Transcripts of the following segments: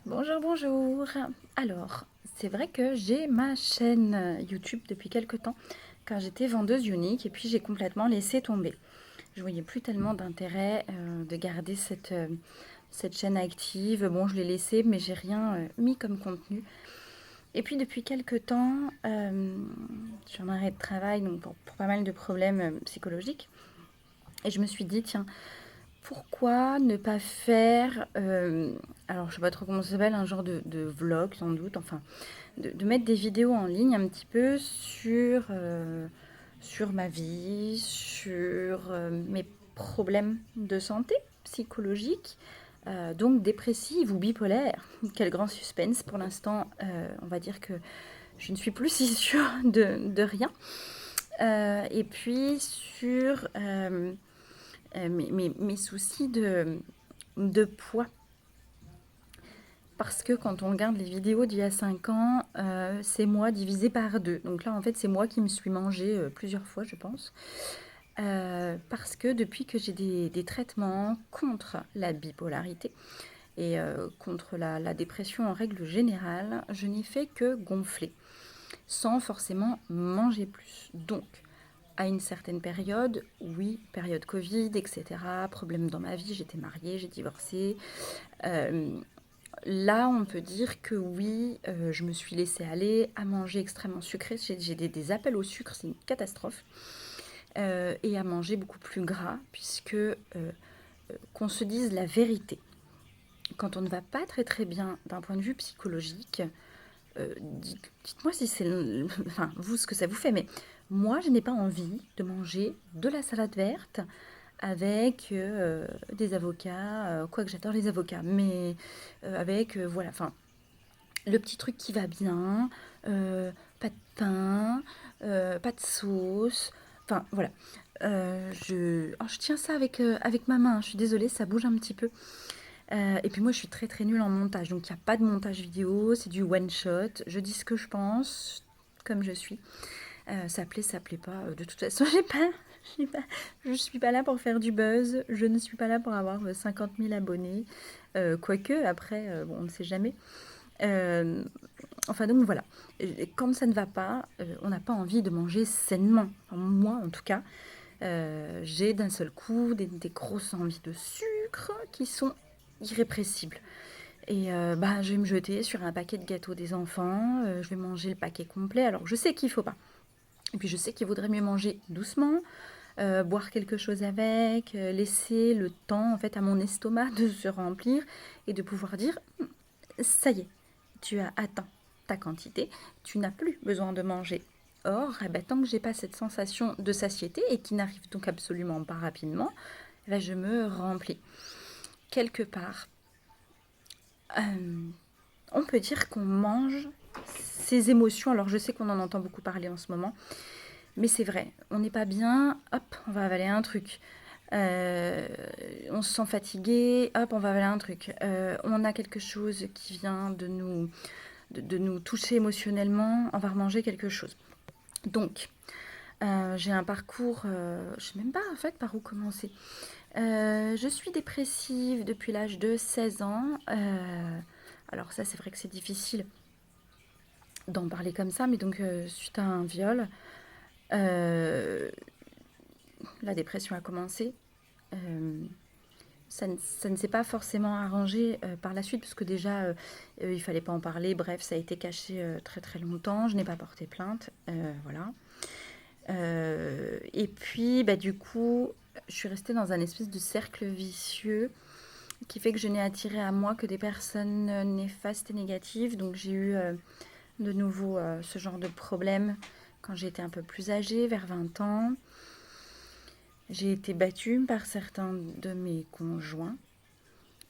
Bonjour, bonjour. Alors, c'est vrai que j'ai ma chaîne YouTube depuis quelque temps, car j'étais vendeuse unique et puis j'ai complètement laissé tomber. Je voyais plus tellement d'intérêt de garder cette chaîne active. Bon, je l'ai laissée, mais j'ai rien mis comme contenu. Et puis depuis quelque temps, je suis en arrêt de travail, donc pour pas mal de problèmes psychologiques. Et je me suis dit, tiens, pourquoi ne pas faire, alors je sais pas trop comment ça s'appelle, un genre de vlog sans doute, enfin, de mettre des vidéos en ligne un petit peu sur ma vie, sur mes problèmes de santé psychologique, donc dépressive ou bipolaire. Quel grand suspense pour l'instant, on va dire que je ne suis plus si sûre de rien. Et puis sur mes soucis de poids. Parce que quand on regarde les vidéos d'il y a 5 ans, c'est moi divisé par 2. Donc là, en fait, c'est moi qui me suis mangée plusieurs fois, je pense. Parce que depuis que j'ai des traitements contre la bipolarité et contre la dépression en règle générale, je n'ai fait que gonfler, sans forcément manger plus. Donc, à une certaine période, oui, période Covid, etc., problème dans ma vie, j'étais mariée, j'ai divorcé. Euh, Là, on peut dire que oui, je me suis laissée aller à manger extrêmement sucré. J'ai des appels au sucre, c'est une catastrophe. Et à manger beaucoup plus gras, puisque qu'on se dise la vérité. Quand on ne va pas très très bien d'un point de vue psychologique, dites-moi si c'est, enfin, vous ce que ça vous fait, mais moi je n'ai pas envie de manger de la salade verte avec des avocats, quoique j'adore les avocats, mais avec, voilà, enfin, le petit truc qui va bien, pas de pain, pas de sauce, enfin voilà. Je tiens ça avec ma main, je suis désolée, ça bouge un petit peu. Et puis moi je suis très très nulle en montage, donc il n'y a pas de montage vidéo, c'est du one shot, je dis ce que je pense, comme je suis. Ça plaît pas, de toute façon j'ai pas, je suis pas là pour faire du buzz, je ne suis pas là pour avoir 50 000 abonnés, quoique après, bon on ne sait jamais. Euh, Enfin donc voilà, quand ça ne va pas, on n'a pas envie de manger sainement. Enfin, moi en tout cas, j'ai d'un seul coup des grosses envies de sucre qui sont irrépressibles. Et bah, je vais me jeter sur un paquet de gâteaux des enfants, je vais manger le paquet complet. Alors je sais qu'il ne faut pas. Et puis je sais qu'il vaudrait mieux manger doucement, boire quelque chose avec, laisser le temps en fait à mon estomac de se remplir et de pouvoir dire ça y est, tu as atteint ta quantité, tu n'as plus besoin de manger. Or, eh ben, tant que j'ai pas cette sensation de satiété et qui n'arrive donc absolument pas rapidement, eh ben, je me remplis. Quelque part, euh, on peut dire qu'on mange ses émotions. Alors je sais qu'on en entend beaucoup parler en ce moment, mais c'est vrai, on n'est pas bien, hop, on va avaler un truc. Euh, on se sent fatigué, hop, on va avaler un truc. On a quelque chose qui vient de nous toucher émotionnellement, on va remanger quelque chose. Donc, j'ai un parcours, je ne sais même pas en fait par où commencer. Je suis dépressive depuis l'âge de 16 ans. Alors ça, c'est vrai que c'est difficile d'en parler comme ça, mais donc suite à un viol, euh, la dépression a commencé. Euh, ça ne s'est pas forcément arrangé par la suite, parce que déjà, il fallait pas en parler. Bref, ça a été caché très très longtemps. Je n'ai pas porté plainte. Voilà. Et puis, bah, du coup, je suis restée dans un espèce de cercle vicieux qui fait que je n'ai attiré à moi que des personnes néfastes et négatives. Donc, j'ai eu de nouveau ce genre de problème quand j'ai été un peu plus âgée, vers 20 ans. J'ai été battue par certains de mes conjoints.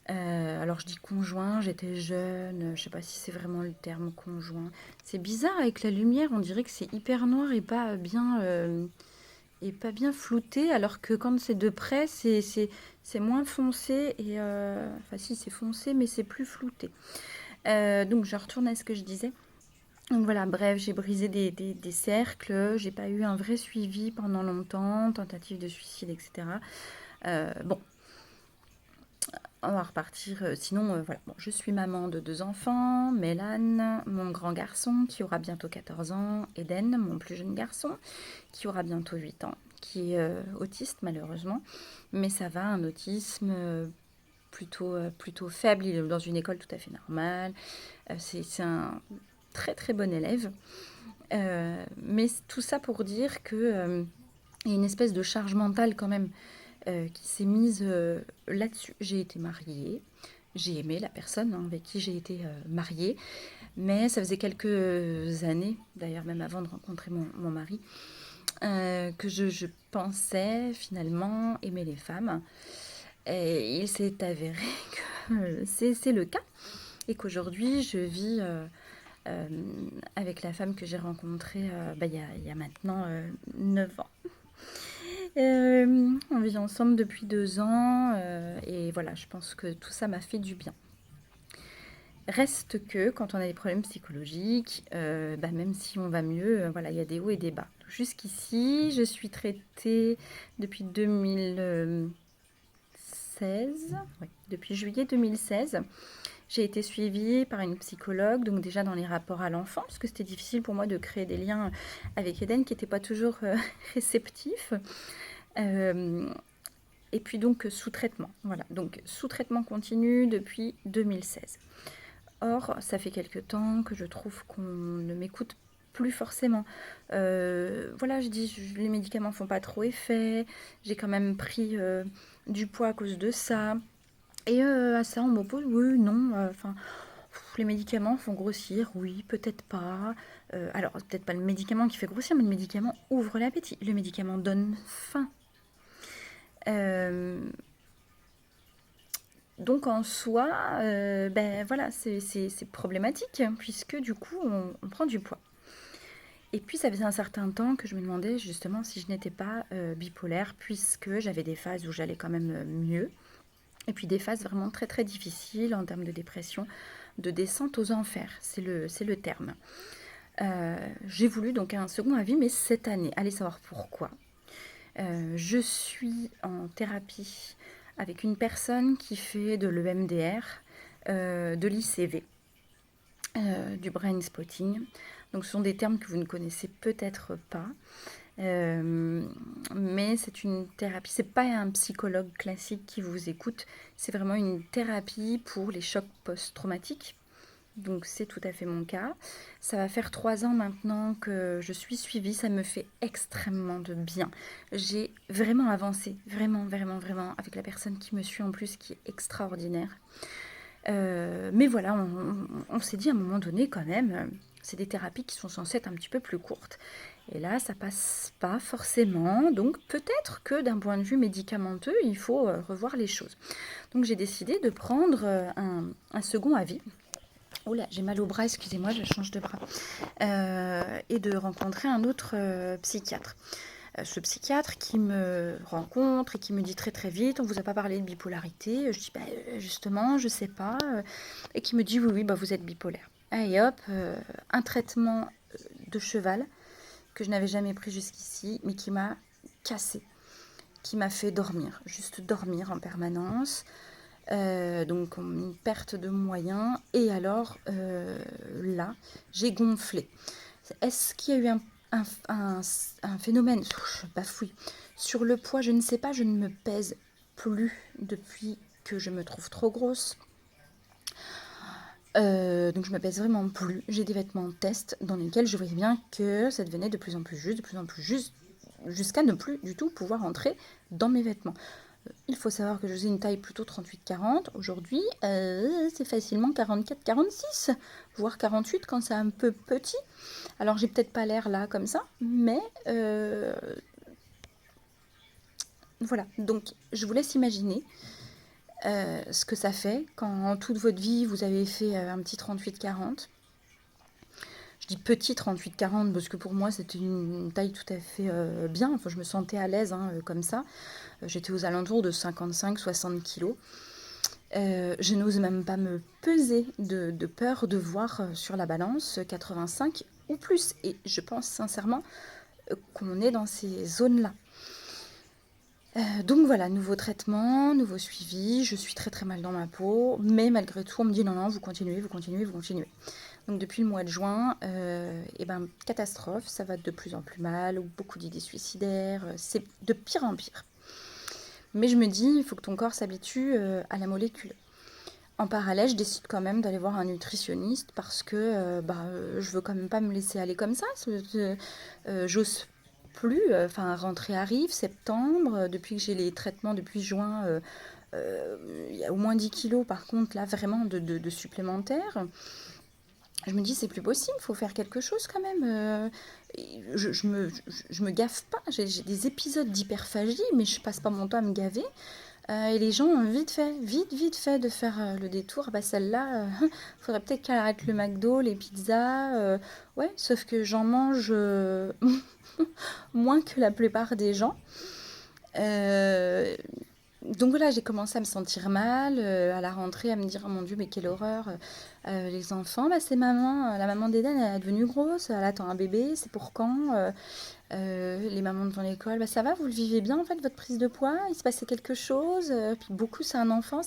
Alors je dis conjoint, j'étais jeune, je sais pas si c'est vraiment le terme conjoint. C'est bizarre avec la lumière, on dirait que c'est hyper noir et pas bien flouté, alors que quand c'est de près, c'est moins foncé et enfin si c'est foncé, mais c'est plus flouté. Donc je retourne à ce que je disais. Donc voilà, bref, j'ai brisé des cercles, j'ai pas eu un vrai suivi pendant longtemps, tentative de suicide, etc. Bon, On va repartir, sinon, voilà. Bon, je suis maman de 2 enfants, Mélan, mon grand garçon qui aura bientôt 14 ans, Eden, mon plus jeune garçon, qui aura bientôt 8 ans, qui est, autiste malheureusement. Mais ça va, un autisme, plutôt faible. Il est dans une école tout à fait normale. C'est un très, très bon élève. Mais tout ça pour dire que, il y a une espèce de charge mentale quand même qui s'est mise là-dessus. J'ai été mariée, j'ai aimé la personne avec qui j'ai été mariée, mais ça faisait quelques années, d'ailleurs même avant de rencontrer mon mari, que je pensais finalement aimer les femmes. Et il s'est avéré que c'est le cas et qu'aujourd'hui je vis euh, avec la femme que j'ai rencontrée il y a maintenant 9 ans. On vit ensemble depuis 2 ans et voilà, je pense que tout ça m'a fait du bien. Reste que quand on a des problèmes psychologiques, même si on va mieux, voilà, il y a des hauts et des bas. Jusqu'ici, je suis traitée depuis 2016, ouais, depuis juillet 2016. J'ai été suivie par une psychologue, donc déjà dans les rapports à l'enfant, parce que c'était difficile pour moi de créer des liens avec Eden qui n'était pas toujours réceptif. Euh, et puis donc sous traitement. Voilà, donc sous traitement continu depuis 2016. Or, ça fait quelque temps que je trouve qu'on ne m'écoute plus forcément. Voilà, je dis, les médicaments font pas trop effet. J'ai quand même pris du poids à cause de ça. Et à ça, on m'oppose, oui, non, enfin, les médicaments font grossir, oui, peut-être pas. Alors, peut-être pas le médicament qui fait grossir, mais le médicament ouvre l'appétit. Le médicament donne faim. Euh, donc en soi, voilà, c'est problématique, puisque du coup, on prend du poids. Et puis ça faisait un certain temps que je me demandais justement si je n'étais pas bipolaire, puisque j'avais des phases où j'allais quand même mieux, et puis des phases vraiment très très difficiles en termes de dépression, de descente aux enfers, c'est le terme. J'ai voulu donc un second avis, mais cette année, allez savoir pourquoi. Je suis en thérapie avec une personne qui fait de l'EMDR, de l'ICV, du brain spotting. Donc ce sont des termes que vous ne connaissez peut-être pas. Mais c'est une thérapie, c'est pas un psychologue classique qui vous écoute, c'est vraiment une thérapie pour les chocs post-traumatiques. Donc c'est tout à fait mon cas. Ça va faire 3 ans maintenant que je suis suivie, ça me fait extrêmement de bien. J'ai vraiment avancé, vraiment, vraiment, vraiment, avec la personne qui me suit en plus, qui est extraordinaire. Mais voilà, on s'est dit à un moment donné quand même, c'est des thérapies qui sont censées être un petit peu plus courtes. Et là, ça passe pas forcément. Donc peut-être que d'un point de vue médicamenteux, il faut revoir les choses. Donc j'ai décidé de prendre un second avis. Oula, j'ai mal au bras, excusez-moi, je change de bras. Et de rencontrer un autre psychiatre. Ce psychiatre qui me rencontre et qui me dit très très vite, on vous a pas parlé de bipolarité. Je dis, justement, je sais pas. Et qui me dit, oui, oui, vous êtes bipolaire. Et hop, un traitement de cheval que je n'avais jamais pris jusqu'ici, mais qui m'a cassé, qui m'a fait dormir, juste dormir en permanence. Donc une perte de moyens. Et alors là, j'ai gonflé. Est-ce qu'il y a eu un phénomène, je bafouille, sur le poids? Je ne sais pas, je ne me pèse plus depuis que je me trouve trop grosse. Donc je me pèse vraiment plus. J'ai des vêtements test dans lesquels je voyais bien que ça devenait de plus en plus juste, jusqu'à ne plus du tout pouvoir entrer dans mes vêtements. Il faut savoir que je faisais une taille plutôt 38-40. Aujourd'hui, c'est facilement 44-46, voire 48 quand c'est un peu petit. Alors j'ai peut-être pas l'air là comme ça, mais voilà. Donc je vous laisse imaginer ce que ça fait quand toute votre vie vous avez fait un petit 38-40. Je dis petit 38-40 parce que pour moi c'était une taille tout à fait bien. Enfin, je me sentais à l'aise comme ça. J'étais aux alentours de 55-60 kilos. Je n'ose même pas me peser de peur de voir sur la balance 85 ou plus. Et je pense sincèrement qu'on est dans ces zones-là. Donc voilà, nouveau traitement, nouveau suivi, je suis très très mal dans ma peau, mais malgré tout, on me dit non, non, vous continuez, vous continuez, vous continuez. Donc depuis le mois de juin, et ben, catastrophe, ça va de plus en plus mal, beaucoup d'idées suicidaires, c'est de pire en pire. Mais je me dis, il faut que ton corps s'habitue à la molécule. En parallèle, je décide quand même d'aller voir un nutritionniste parce que je veux quand même pas me laisser aller comme ça. J'ose plus. Enfin, rentrée arrive, septembre. Depuis que j'ai les traitements depuis juin, il y a au moins 10 kilos par contre là vraiment de supplémentaires. Je me dis c'est plus possible, il faut faire quelque chose quand même. Je me gaffe pas. J'ai des épisodes d'hyperphagie, mais je passe pas mon temps à me gaver. Et les gens ont vite fait de faire le détour. Bah celle-là, faudrait peut-être qu'elle arrête le McDo, les pizzas. Ouais, sauf que j'en mange moins que la plupart des gens. Euh, donc voilà, j'ai commencé à me sentir mal, à la rentrée, à me dire, oh mon Dieu, mais quelle horreur. Les enfants, bah, c'est maman, la maman d'Eden, elle est devenue grosse, elle attend un bébé, c'est pour quand les mamans devant l'école, bah, ça va, vous le vivez bien en fait, votre prise de poids, il se passait quelque chose, puis beaucoup, c'est un enfant.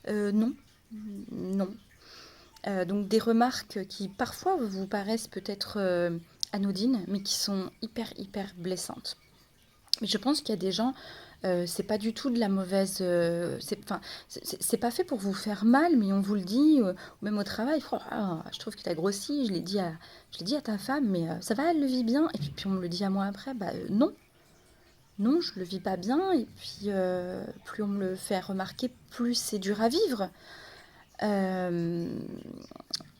Non, non. Donc des remarques qui parfois vous paraissent peut-être anodines, mais qui sont hyper blessantes. Mais je pense qu'il y a des gens, c'est pas du tout de la mauvaise, enfin, c'est pas fait pour vous faire mal, mais on vous le dit, ou même au travail, oh, ah, je trouve que tu as grossi, je l'ai dit à ta femme, mais ça va, elle le vit bien, et puis on me le dit à moi après, bah non, non, je le vis pas bien, et puis plus on me le fait remarquer, plus c'est dur à vivre. Euh,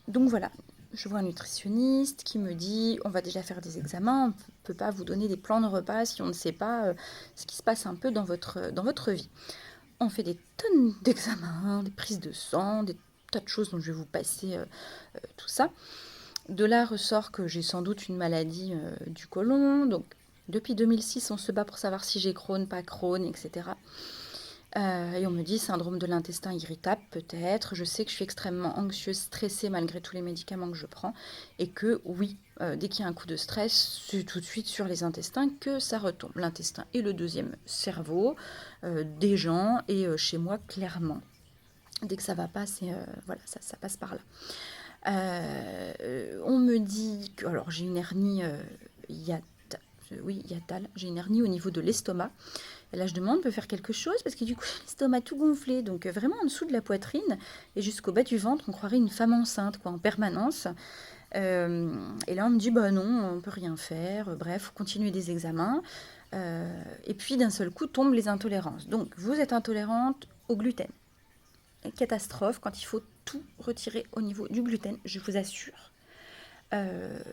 donc voilà, je vois un nutritionniste qui me dit on va déjà faire des examens, on ne peut pas vous donner des plans de repas si on ne sait pas ce qui se passe un peu dans votre vie. On fait des tonnes d'examens, des prises de sang, des tas de choses dont je vais vous passer tout ça. De là ressort que j'ai sans doute une maladie du côlon. Donc depuis 2006, on se bat pour savoir si j'ai Crohn, pas Crohn, etc. Et on me dit syndrome de l'intestin irritable, peut-être. Je sais que je suis extrêmement anxieuse, stressée malgré tous les médicaments que je prends. Et que oui, dès qu'il y a un coup de stress, c'est tout de suite sur les intestins que ça retombe. L'intestin est le deuxième cerveau des gens et chez moi, clairement. Dès que ça va pas, voilà, ça passe par là. On me dit que, alors j'ai une hernie hiatale, j'ai une hernie au niveau de l'estomac. Et là, je demande, on peut faire quelque chose parce que du coup, j'ai l'estomac tout gonflé, donc vraiment en dessous de la poitrine et jusqu'au bas du ventre, on croirait une femme enceinte, quoi, en permanence. Et là, on me dit, bah non, on peut rien faire. Bref, faut continuer des examens. Et puis, d'un seul coup, tombent les intolérances. Donc, vous êtes intolérante au gluten. Catastrophe quand il faut tout retirer au niveau du gluten, je vous assure.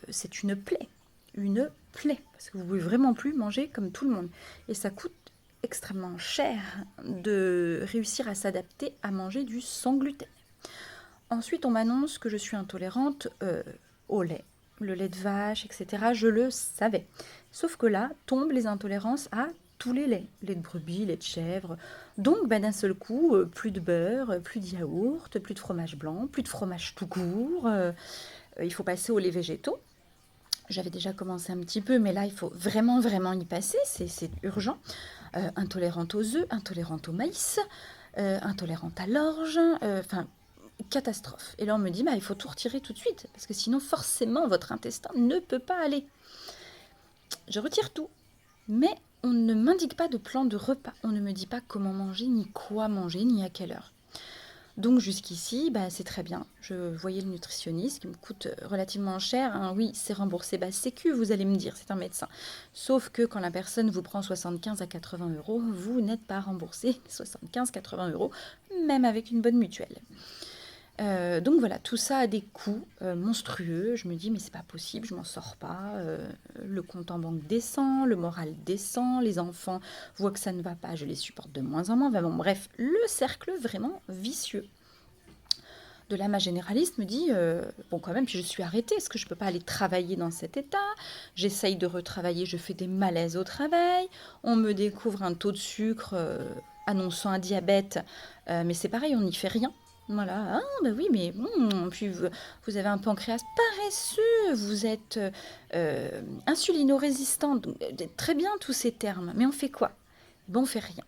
C'est une plaie. Une plaie. Parce que vous ne pouvez vraiment plus manger comme tout le monde. Et ça coûte extrêmement cher de réussir à s'adapter à manger du sans gluten. Ensuite, on m'annonce que je suis intolérante au lait, le lait de vache, etc. Je le savais. Sauf que là, tombent les intolérances à tous les laits. Lait de brebis, lait de chèvre. Donc, d'un seul coup, plus de beurre, plus de yaourt, plus de fromage blanc, plus de fromage tout court. Il faut passer aux laits végétaux. J'avais déjà commencé un petit peu, mais là, il faut vraiment y passer. C'est urgent. Intolérante aux œufs, intolérante au maïs, intolérante à l'orge. Enfin, catastrophe. Et là, on me dit, bah, il faut tout retirer tout de suite, parce que sinon, forcément, votre intestin ne peut pas aller. Je retire tout. Mais on ne m'indique pas de plan de repas. On ne me dit pas comment manger, ni quoi manger, ni à quelle heure. Donc jusqu'ici, bah, c'est très bien. Je voyais le nutritionniste qui me coûte relativement cher. Hein. Oui, c'est remboursé. Bah, Sécu, vous allez me dire, c'est un médecin. Sauf que quand la personne vous prend 75 à 80 euros, vous n'êtes pas remboursé 75-80 euros, même avec une bonne mutuelle. Donc voilà, tout ça a des coûts monstrueux. Je me dis, mais c'est pas possible, je m'en sors pas. Le compte en banque descend, le moral descend, les enfants voient que ça ne va pas, je les supporte de moins en moins. Enfin bon, bref, le cercle vraiment vicieux. De là, ma généraliste me dit, bon quand même, puis je suis arrêtée, est-ce que je peux pas aller travailler dans cet état? J'essaye de retravailler, je fais des malaises au travail, on me découvre un taux de sucre annonçant un diabète, mais c'est pareil, on n'y fait rien. Voilà, ah bah oui, mais bon, puis vous avez un pancréas paresseux, vous êtes insulino-résistant, donc, très bien tous ces termes, mais on fait quoi? ben on fait rien.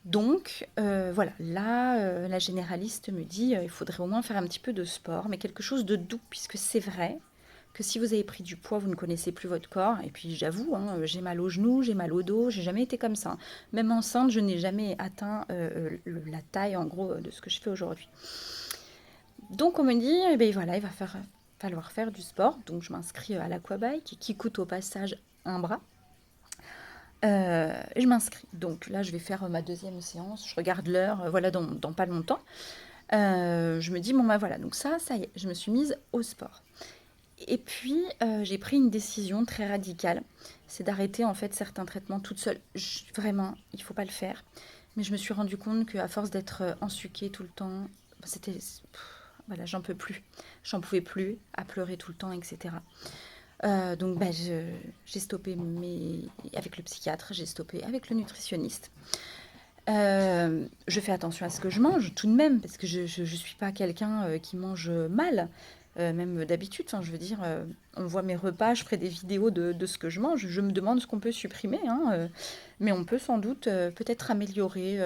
Donc voilà, là, la généraliste me dit, il faudrait au moins faire un petit peu de sport, mais quelque chose de doux, puisque c'est vrai que si vous avez pris du poids, vous ne connaissez plus votre corps. Et puis j'avoue, hein, j'ai mal aux genoux, j'ai mal au dos, j'ai jamais été comme ça, hein. Même enceinte, je n'ai jamais atteint la taille en gros de ce que je fais aujourd'hui. Donc on me dit, eh ben voilà, falloir faire du sport. Donc je m'inscris à l'aquabike qui coûte au passage un bras. Et je m'inscris. Donc là, je vais faire ma deuxième séance. Je regarde l'heure, voilà, dans pas longtemps. Je me dis, bon bah voilà, donc ça y est, je me suis mise au sport. Et puis, j'ai pris une décision très radicale, c'est d'arrêter en fait certains traitements toute seule. Vraiment, il faut pas le faire. Mais je me suis rendu compte qu'à force d'être ensuquée tout le temps, c'était, voilà, j'en pouvais plus, à pleurer tout le temps, etc. Donc, bah, j'ai stoppé avec le psychiatre, j'ai stoppé avec le nutritionniste. Je fais attention à ce que je mange tout de même, parce que je suis pas quelqu'un qui mange mal, même d'habitude. Enfin, je veux dire, on voit mes repas, je ferai des vidéos de ce que je mange. Je me demande ce qu'on peut supprimer, hein, mais on peut sans doute peut-être améliorer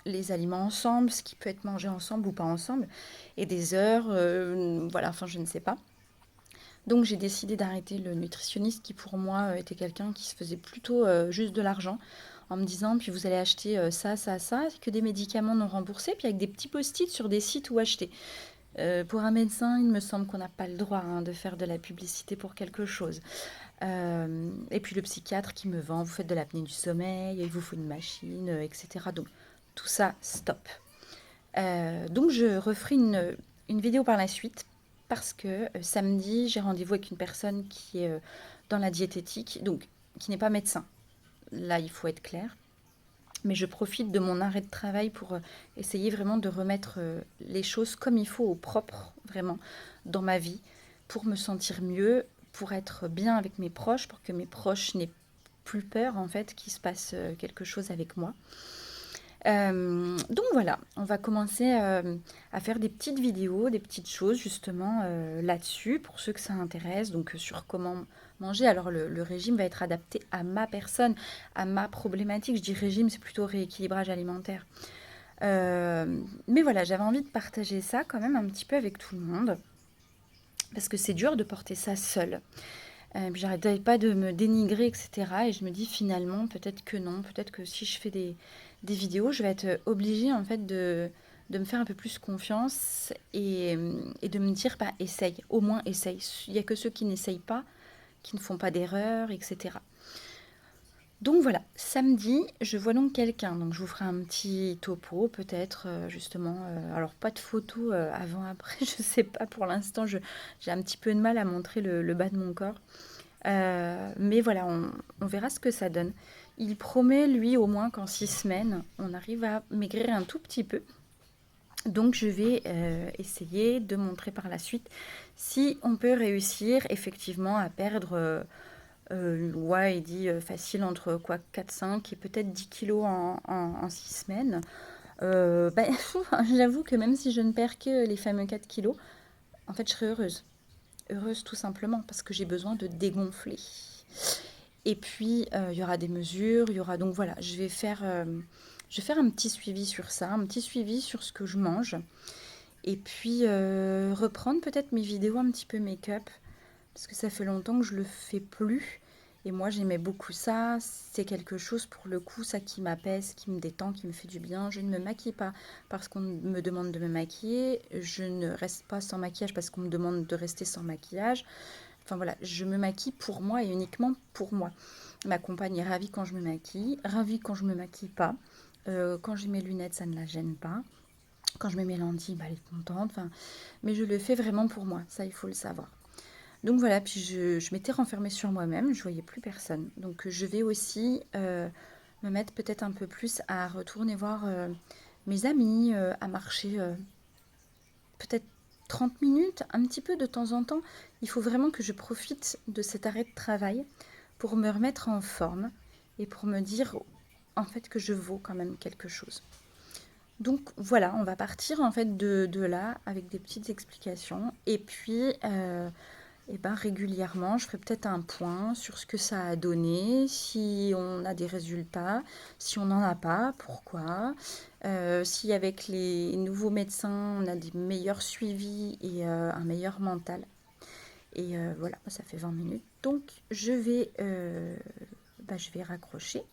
les aliments ensemble, ce qui peut être mangé ensemble ou pas ensemble, et des heures, voilà, enfin, je ne sais pas. Donc j'ai décidé d'arrêter le nutritionniste qui pour moi était quelqu'un qui se faisait plutôt juste de l'argent en me disant puis vous allez acheter ça, ça, ça, que des médicaments non remboursés, puis avec des petits post-it sur des sites où acheter. Pour un médecin, il me semble qu'on n'a pas le droit hein, de faire de la publicité pour quelque chose. Et puis le psychiatre qui me vend, vous faites de l'apnée du sommeil, il vous faut une machine, etc. Donc tout ça, stop. Donc je referai une vidéo par la suite parce que samedi, j'ai rendez-vous avec une personne qui est dans la diététique, donc qui n'est pas médecin. Là, il faut être clair. Mais je profite de mon arrêt de travail pour essayer vraiment de remettre les choses comme il faut au propre, vraiment, dans ma vie, pour me sentir mieux, pour être bien avec mes proches, pour que mes proches n'aient plus peur, en fait, qu'il se passe quelque chose avec moi. Donc voilà, on va commencer à faire des petites vidéos, des petites choses justement là-dessus pour ceux que ça intéresse, donc sur comment manger. Alors le régime va être adapté à ma personne, à ma problématique. Je dis régime, c'est plutôt rééquilibrage alimentaire. Mais voilà, j'avais envie de partager ça quand même un petit peu avec tout le monde parce que c'est dur de porter ça seul. Puis j'arrêtais pas de me dénigrer, etc. Et je me dis finalement, peut-être que non, peut-être que si je fais des vidéos, je vais être obligée en fait de me faire un peu plus confiance et de me dire, bah, essaye, au moins essaye. Il n'y a que ceux qui n'essayent pas, qui ne font pas d'erreurs, etc. Donc voilà, samedi, je vois donc quelqu'un. Donc je vous ferai un petit topo, peut-être justement. Alors pas de photos avant-après, je sais pas pour l'instant. J'ai un petit peu de mal à montrer le bas de mon corps. Mais voilà, on verra ce que ça donne. Il promet, lui, au moins qu'en 6 semaines, on arrive à maigrir un tout petit peu. Donc je vais essayer de montrer par la suite si on peut réussir effectivement à perdre, ouais, il dit facile entre quoi 4-5 et peut-être 10 kilos en 6 semaines. Ben, j'avoue que même si je ne perds que les fameux 4 kilos, en fait je serais heureuse. Heureuse tout simplement parce que j'ai besoin de dégonfler. Et puis, il y aura des mesures, il y aura donc voilà, je vais faire un petit suivi sur ça, un petit suivi sur ce que je mange. Et puis, reprendre peut-être mes vidéos un petit peu make-up, parce que ça fait longtemps que je le fais plus. Et moi, j'aimais beaucoup ça. C'est quelque chose, pour le coup, ça qui m'apaise, qui me détend, qui me fait du bien. Je ne me maquille pas parce qu'on me demande de me maquiller. Je ne reste pas sans maquillage parce qu'on me demande de rester sans maquillage. Enfin voilà, je me maquille pour moi et uniquement pour moi. Ma compagne est ravie quand je me maquille, ravie quand je me maquille pas. Quand j'ai mes lunettes, ça ne la gêne pas. Quand je mets mes lentilles, bah, elle est contente. Enfin, mais je le fais vraiment pour moi, ça il faut le savoir. Donc voilà, puis je m'étais renfermée sur moi-même, je voyais plus personne. Donc je vais aussi me mettre peut-être un peu plus à retourner voir mes amis, à marcher peut-être 30 minutes, un petit peu de temps en temps. Il faut vraiment que je profite de cet arrêt de travail pour me remettre en forme et pour me dire en fait que je vaux quand même quelque chose. Donc voilà, on va partir en fait de là avec des petites explications. Et puis et ben régulièrement, je ferai peut-être un point sur ce que ça a donné, si on a des résultats, si on n'en a pas, pourquoi, si avec les nouveaux médecins, on a des meilleurs suivis et un meilleur mental. Et voilà, ça fait 20 minutes. Donc, je vais raccrocher.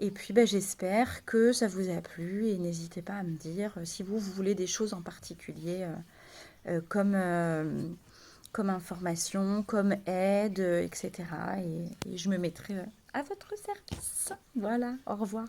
Et puis, j'espère que ça vous a plu et n'hésitez pas à me dire si vous voulez des choses en particulier comme information, comme aide, etc. Et je me mettrai à votre service. Voilà, au revoir.